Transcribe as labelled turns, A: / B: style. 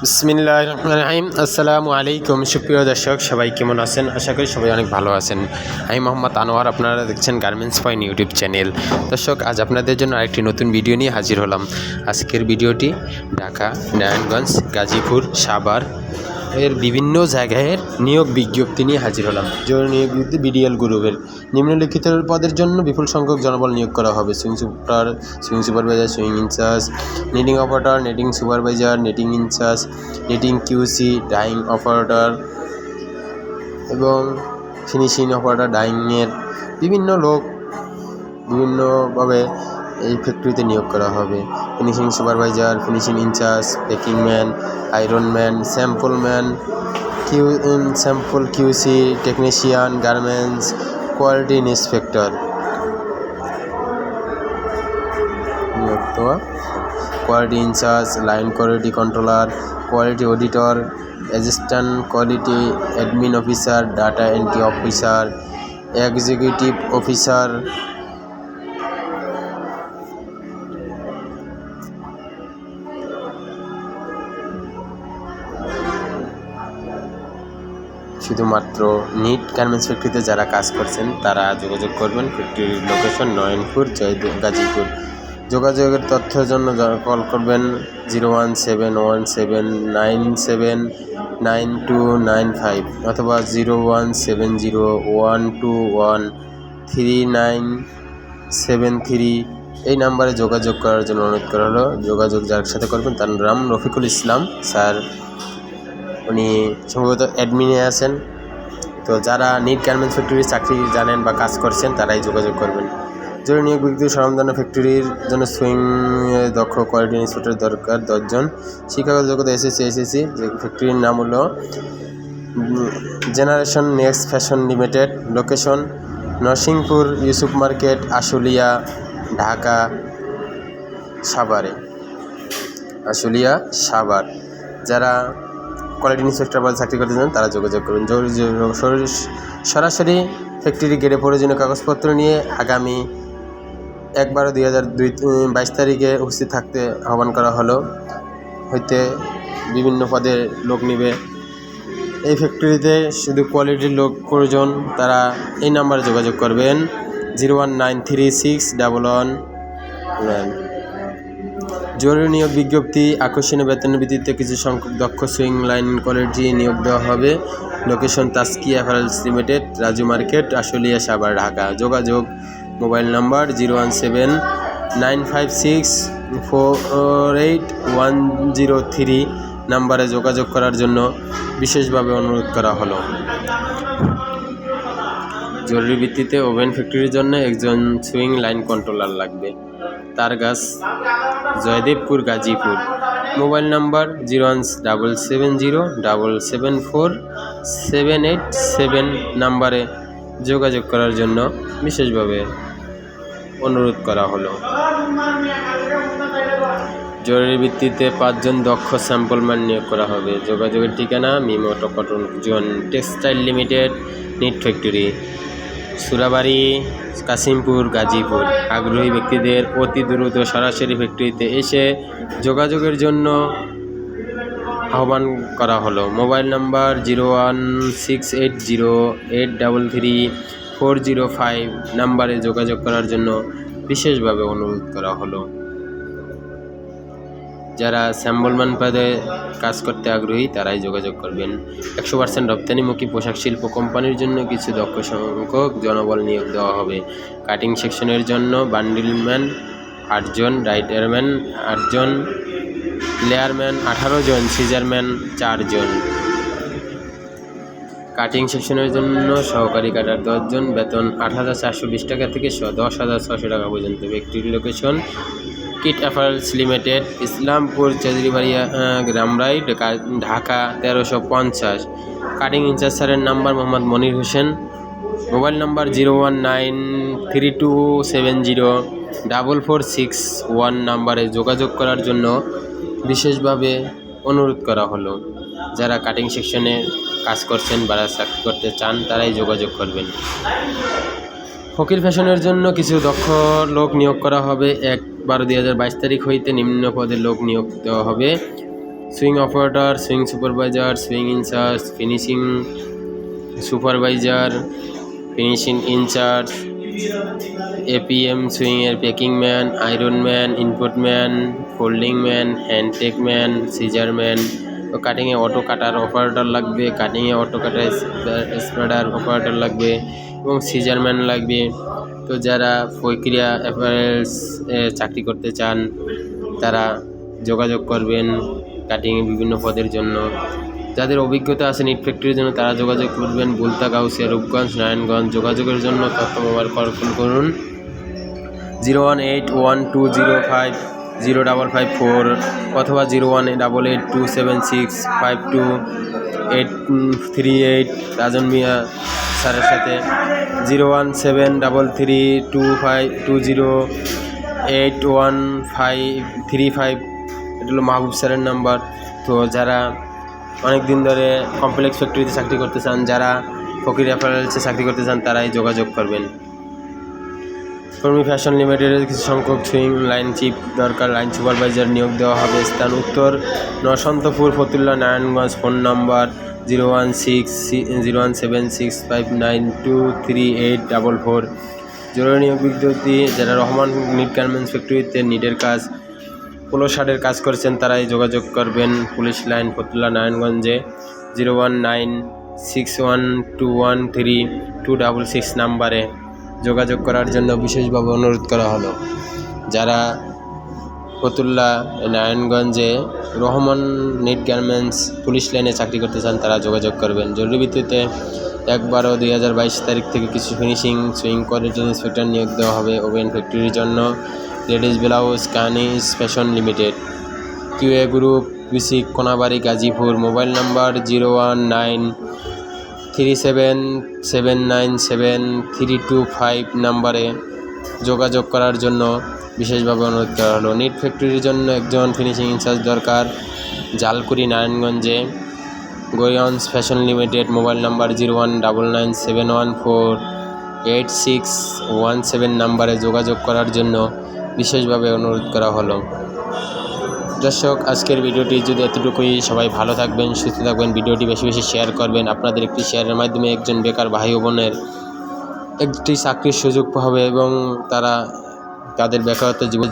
A: বিসমিল্লাহির রহমানির রহিম। আসসালামু আলাইকুম। সুপ্রিয় দর্শক, সবাই কেমন আছেন? আশা করি সবাই অনেক ভালো আছেন। আমি মোহাম্মদ আনোয়ার, আপনারা দেখছেন গার্মেন্টস পয়েন্ট ইউটিউব চ্যানেল। দর্শক, আজ আপনাদের জন্য আরেকটি নতুন ভিডিও নিয়ে হাজির হলাম। আজকের ভিডিওটি ঢাকা, নারায়ণগঞ্জ, গাজীপুর, সাভার এর বিভিন্ন জায়গায় নিয়োগ বিজ্ঞপ্তি নিয়ে হাজির হলাম। জরুরি নিয়োগ বিজ্ঞপ্তি বিডিএল গ্রুপের নিম্নলিখিত পদের জন্য বিপুল সংখ্যক জনবল নিয়োগ করা হবে: sewing supervisor, sewing in charge, netting operator, netting supervisor, netting in charge, netting QC, dyeing operator এবং ফিনিশিং অপারেটর। ডাইংয়ের বিভিন্নভাবে এই ফ্যাক্টরিতে নিয়োগ করা হবে। Finishing supervisor, finishing in charge, packing man, iron man, sample QC technician, garments quality inspector নিয়োগ দেওয়া। Quality in charge, line quality controller, quality auditor, assistant quality admin officer, data entry officer, executive officer, শুধুমাত্র নিট গার্মেন্টস ফ্যাক্টরিতে যারা কাজ করছেন তারা যোগাযোগ করবেন। ফ্যাক্টরির লোকেশন নয়নপুর, গাজীপুর। যোগাযোগের তথ্যের জন্য কল করবেন 01717979295 অথবা 01701213973 এই নাম্বারে যোগাযোগ করার জন্য অনুরোধ করা হলো। যোগাযোগ যার সাথে করবেন তার নাম রফিকুল ইসলাম স্যার, উনি সম্ভবত অ্যাডমিনে আছেন। তো যারা নিট গার্মেন্টস ফ্যাক্টরির চাকরি জানেন বা কাজ করছেন তারাই যোগাযোগ করবেন। জরুরি নিয়োগ বিজ্ঞপ্তি সরঞ্জাম ফ্যাক্টরির জন্য সুইং দক্ষ কোয়ালিটি ইন্সপেক্টর দরকার 10 জন। শিক্ষাগত যোগ্যতা এসএসসি। যে ফ্যাক্টরির নাম হলো generation next fashion limited. Location Narsinghpur, Yusuf market, Ashulia, Dhaka, Savar. যারা কোয়ালিটি ইন্সপেক্টর পদে চাকরি করতে চান তারা যোগাযোগ করবেন। সরাসরি ফ্যাক্টরি গেটে প্রয়োজনীয় কাগজপত্র নিয়ে আগামী 1/12/2022 তারিখে উপস্থিত থাকতে আহ্বান করা হলো। হইতে বিভিন্ন পদে লোক নিবে। এই ফ্যাক্টরিতে শুধু কোয়ালিটির লোক প্রয়োজন, তারা এই নাম্বারে যোগাযোগ করবেন 019361111। জরুরি নিয়োগ বিজ্ঞপ্তি। আকর্ষণীয় বেতনের ভিত্তিতে কিছু সংখ্যক দক্ষ সুইং লাইন কোয়ালিটি নিয়োগ দেওয়া হবে। Location Taskia apparels limited, Raju market, Ashulia, Savar, Dhaka. যোগাযোগ মোবাইল নাম্বার 01795648103 নাম্বারে যোগাযোগ করার জন্য বিশেষভাবে অনুরোধ করা হলো। জরুরি ভিত্তিতে ওভেন ফ্যাক্টরির জন্য একজন সুইং লাইন কন্ট্রোলার লাগবে। তারগাছ, জয়দেবপুর, গাজীপুর। মোবাইল নাম্বার 01777474787 নাম্বারে যোগাযোগ করার জন্য বিশেষভাবে অনুরোধ করা হলো। জরুরি ভিত্তিতে 5 জন দক্ষ স্যাম্পলম্যান নিয়োগ করা হবে। যোগাযোগের ঠিকানা Mimoto cotton zone textile limited, knit factory, Surabari, Kashimpur, Gazipur. আগ্রহী ব্যক্তিদের অতি দ্রুত সরাসরি ফ্যাক্টরিতে এসে যোগাযোগের জন্য আহ্বান করা হলো। মোবাইল নাম্বার 01680833405 নাম্বারে যোগাযোগ করার জন্য বিশেষভাবে অনুরোধ করা হলো। যারা স্যাম্বলম্যান পদে কাজ করতে আগ্রহী তারাই যোগাযোগ করবেন। 100% রপ্তানিমুখী পোশাক শিল্প কোম্পানির জন্য কিছু দক্ষ সংখ্যক জনবল নিয়োগ দেওয়া হবে। কাটিং সেকশনের জন্য বান্ডিলম্যান 8 জন, রাইটারম্যান 8 জন, লেয়ারম্যান 18 জন, সিজারম্যান 4 জন। কাটিং সেকশনের জন্য সহকারী কাটার 10 জন। বেতন 8,420 টাকা থেকে 10,600 টাকা পর্যন্ত। Factory location kit apparels limited, Islampur, Chowdhurybari, গ্রামরাইট, ঢাকা 1350। কাটিং ইনচার্জ স্যারের number Mohammad Monir Hossain. Mobile number 01932704461 নাম্বারে যোগাযোগ করার জন্য বিশেষভাবে অনুরোধ করা হলো। যারা কাটিং সেকশনে কাজ করছেন বা চাকরি করতে চান তারাই যোগাযোগ করবেন। ফকির ফ্যাশনের জন্য কিছু দক্ষ লোক নিয়োগ করা হবে। 1/12/2022 তারিখ হইতে নিম্ন পদে লোক নিয়োগ দেওয়া হবে। Sewing operator, sewing supervisor, sewing incharge, finishing supervisor, finishing incharge, APM সুইংয়ের packing man, iron man, input man, folding man, hand tag man, scissor man. তো কাটিংয়ে অটো কাটার অপারেটর লাগবে, কাটিংয়ে অটো কাটার স্প্রেডার অপারেটর লাগবে এবং সিজার ম্যান লাগবে। তো যারা প্রক্রিয়া অ্যাপারেলস চাকরি করতে চান তারা যোগাযোগ করবেন কাটিংয়ে বিভিন্ন পদের জন্য। যাদের অভিজ্ঞতা আছে নিট ফ্যাক্টরির জন্য তারা যোগাযোগ করবেন। বুলতা, গাউসিয়া, রূপগঞ্জ, নারায়ণগঞ্জ। যোগাযোগের জন্য তথ্য মোবাইল কল করুন 01812050554 অথবা 0188276523838 রাজন মিয়া স্যারের সাথে 01733208135 এটা হলো মাহবুব স্যারের নাম্বার। তো যারা অনেক দিন ধরে কমপ্লেক্স ফ্যাক্টরিতে চাকরি করতে চান, যারা ফকির অ্যাপারেলসে চাকরি করতে চান তারাই যোগাযোগ করবেন। কর্মী ফ্যাশন লিমিটেডের কিছু সংখ্যক সুইং লাইন চিপ দরকার। লাইন সুপারভাইজার নিয়োগ দেওয়া হবে। স্থান উত্তর নরসন্তপুর, ফতুল্লা, নারায়ণগঞ্জ। Phone number 0160796592384। জরুরি নিয়োগ বিজ্ঞপ্তি। যারা রহমান নিট গার্মেন্টস ফ্যাক্টরিতে নিটের কাজ, পোলো শার্টের কাজ করছেন তারাই যোগাযোগ করবেন। পুলিশ লাইন, ফতুল্লা, নারায়ণগঞ্জে 01961213266 নাম্বারে যোগাযোগ করার জন্য বিশেষভাবে অনুরোধ করা হলো। যারা ফতুল্লা, নারায়ণগঞ্জে রহমান নিট গার্মেন্টস পুলিশ লাইনে চাকরি করতে চান তারা যোগাযোগ করবেন। জরুরি ভিত্তিতে 1/12/2022 তারিখ থেকে কিছু ফিনিশিং সুইং কোয়ালিটি ইন্সপেক্টর নিয়োগ দেওয়া হবে ওভেন ফ্যাক্টরির জন্য। Ladies blouse, Kanis fashion limited, QA group, BSCIC, Konabari, Gazipur. Mobile number 01937977325 নাম্বারে যোগাযোগ করার জন্য বিশেষভাবে অনুরোধ করা হলো। নিট ফ্যাক্টরির জন্য একজন ফিনিশিং ইনচার্জ দরকার। জালকুড়ি, নারায়ণগঞ্জে গোয়ন্স ফ্যাশন লিমিটেড। মোবাইল নাম্বার 0197147186117 নাম্বারে যোগাযোগ করার জন্য বিশেষভাবে অনুরোধ করা হলো। দর্শক, আজকের ভিডিওটি যদি এতটুকুই। সবাই ভালো থাকবেন, সুস্থ থাকবেন। ভিডিওটি বেশি বেশি শেয়ার করবেন। আপনাদের একটি শেয়ারের মাধ্যমে একজন বেকার ভাই ও বোনের একটি চাকরির সুযোগ হবে এবং তারা তাদের বেকারত্ব জীবন